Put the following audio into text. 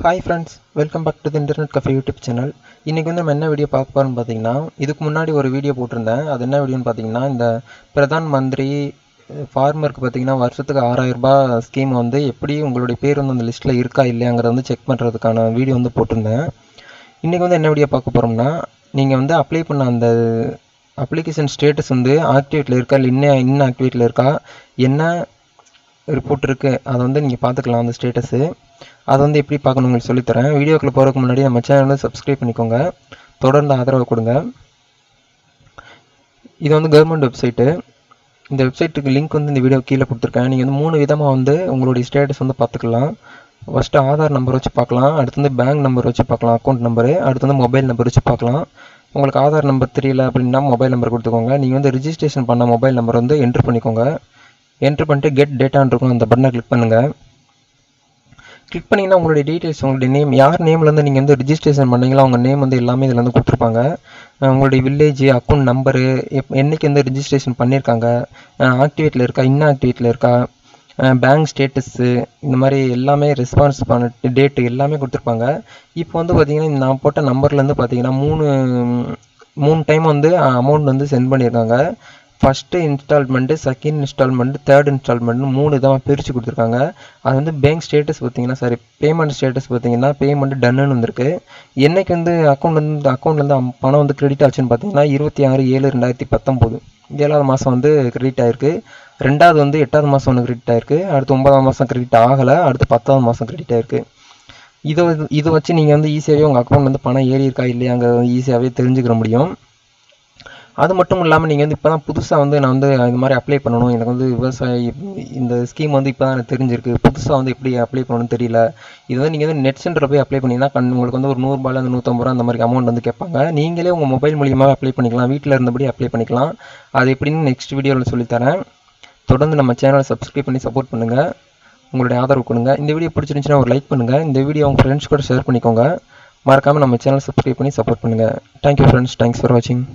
Hi friends, welcome back to the internet cafe YouTube channel. இன்றைக்கி வந்து நம்ம என்ன வீடியோ பார்க்க போகிறோம்னு பார்த்தீங்கன்னா, இதுக்கு முன்னாடி ஒரு வீடியோ போட்டிருந்தேன். அது என்ன வீடியோன்னு பார்த்தீங்கன்னா, இந்த பிரதான் மந்திரி ஃபார்மருக்கு பார்த்தீங்கன்னா வருஷத்துக்கு 6000 ரூபாய் ஸ்கீம் வந்து எப்படி உங்களுடைய பேர் வந்து அந்த லிஸ்ட்டில் இருக்கா இல்லையாங்கிறத வந்து செக் பண்ணுறதுக்கான வீடியோ வந்து போட்டிருந்தேன். இன்றைக்கி வந்து என்ன வீடியோ பார்க்க போகிறோம்னா, நீங்கள் வந்து அப்ளை பண்ண அந்த அப்ளிகேஷன் ஸ்டேட்டஸ் வந்து ஆக்டிவேட்டில் இருக்கா இல்லை இன்னும் ஆக்டிவேட்டில் இருக்கா, என்ன ரிப்போர்ட் இருக்குது அதை வந்து நீங்கள் பார்த்துக்கலாம். அந்த ஸ்டேட்டஸு அதை வந்து எப்படி பார்க்கணும் உங்களுக்கு சொல்லித்தரேன். வீடியோக்குள்ளே போகிறதுக்கு முன்னாடி நம்ம சேனலை சப்ஸ்கிரைப் பண்ணிக்கோங்க, தொடர்ந்து ஆதரவு கொடுங்க. இது வந்து கவர்மெண்ட் வெப்சைட்டு. இந்த வெப்சைட்டுக்கு லிங்க் வந்து இந்த வீடியோ கீழே கொடுத்துருக்கேன். நீங்கள் வந்து 3 விதமாக வந்து உங்களுடைய ஸ்டேட்டஸ் வந்து பார்த்துக்கலாம். ஃபஸ்ட்டு ஆதார் நம்பர் வச்சு பார்க்கலாம், அடுத்து வந்து பேங்க் நம்பர் வச்சு பார்க்கலாம், அக்கௌண்ட் நம்பரு, அடுத்து வந்து மொபைல் நம்பர் வச்சு பார்க்கலாம். உங்களுக்கு ஆதார் நம்பர் தெரியல அப்படின்னா மொபைல் நம்பர் கொடுத்துக்கோங்க. நீங்கள் வந்து ரிஜிஸ்ட்ரேஷன் பண்ண மொபைல் நம்பர் வந்து என்ட்ரு பண்ணிக்கோங்க. என்ட்ரு பண்ணிட்டு கெட் டேட்டான்னு இருக்கும், அந்த பட்டனை கிளிக் பண்ணுங்கள். கிளிக் பண்ணிங்கன்னா உங்களுடைய டீட்டெயில்ஸ், உங்களுடைய நேம், யார் நேம்லேருந்து நீங்கள் வந்து ரிஜிஸ்ட்ரேஷன் பண்ணீங்களோ அவங்க நேம் வந்து எல்லாமே இதில் வந்து கொடுத்துருப்பாங்க. உங்களுடைய வில்லேஜ், அக்கௌண்ட் நம்பரு, என்றைக்கு வந்து ரிஜிஸ்ட்ரேஷன் பண்ணியிருக்காங்க, ஆக்டிவேட்டில் இருக்கா இன்னும் ஆக்டிவேட்டில் இருக்கா, பேங்க் ஸ்டேட்டஸ்ஸு, இந்த மாதிரி எல்லாமே ரெஸ்பான்ஸ் பண்ண டேட்டு எல்லாமே கொடுத்துருப்பாங்க. இப்போ வந்து பார்த்திங்கன்னா நான் போட்ட நம்பர்லேருந்து பார்த்தீங்கன்னா மூணு டைம் வந்து அமௌண்ட் வந்து சென்ட் பண்ணியிருக்காங்க. First installment, second installment, third இன்ஸ்டால்மெண்ட்னு 3 இதாக பிரித்து கொடுத்துருக்காங்க. அது வந்து பேங்க் ஸ்டேட்டஸ் பார்த்தீங்கன்னா, பேமெண்ட் ஸ்டேட்டஸ் பார்த்தீங்கன்னா பேமெண்ட் டன்னுன்னு வந்திருக்கு. என்றைக்கு வந்து அக்கௌண்ட்லேருந்து பணம் வந்து கிரெடிட் ஆச்சுன்னு பார்த்தீங்கன்னா 26/7/2019 7வது மாதம் வந்து கிரெடிட் ஆகிருக்கு. ரெண்டாவது வந்து 8வது மாதம் ஒன்று கிரெடிட் ஆகிருக்கு. அடுத்து 9ஆம் மாதம் கிரெடிட் ஆகலை. அடுத்து 10வது மாதம் கிரெடிட் ஆகிருக்கு. இதை வச்சு நீங்கள் வந்து ஈஸியாகவே உங்கள் அக்கௌண்ட் வந்து பணம் ஏறி இருக்கா இல்லையாங்கிறத ஈஸியாகவே தெரிஞ்சுக்கிற முடியும். அது மட்டும் இல்லாமல் நீங்கள் வந்து இப்போ தான் புதுசாக வந்து நான் வந்து இந்த மாதிரி அப்ளை பண்ணணும், எனக்கு வந்து இந்த ஸ்கீம் வந்து இப்போ தான் எனக்கு தெரிஞ்சிருக்கு, புதுசாக வந்து எப்படி அப்ளை பண்ணணும்னு தெரியல. இது வந்து நீங்கள் வந்து நெட் சென்டரில் போய் அப்ளை பண்ணிங்கன்னா உங்களுக்கு வந்து ஒரு 100 ரூபாயில 150 ரூபா அந்த மாதிரி அமௌண்ட் வந்து கேட்பாங்க. நீங்களே உங்கள் மொபைல் மூலியமாக அப்ளை பண்ணிக்கலாம், வீட்டில் இருந்தபடி அப்ளை பண்ணிக்கலாம். அது எப்படின்னு நெக்ஸ்ட் வீடியோவில் சொல்லித்தரேன். தொடர்ந்து நம்ம சேனலை சப்ஸ்கிரைப் பண்ணி சப்போர்ட் பண்ணுங்கள், உங்களுடைய ஆதரவு கொடுங்க. இந்த வீடியோ பிடிச்சிருந்துச்சுன்னா ஒரு லைக் பண்ணுங்கள். இந்த வீடியோ உங்கள் ஃப்ரெண்ட்ஸ் கூட ஷேர் பண்ணிக்கோங்க. மறக்காமல் நம்ம சேனல் சப்ஸ்கிரைப் பண்ணி சப்போர்ட் பண்ணுங்கள். தேங்க்யூ ஃப்ரெண்ட்ஸ், தேங்க்ஸ் ஃபார் வாட்சிங்.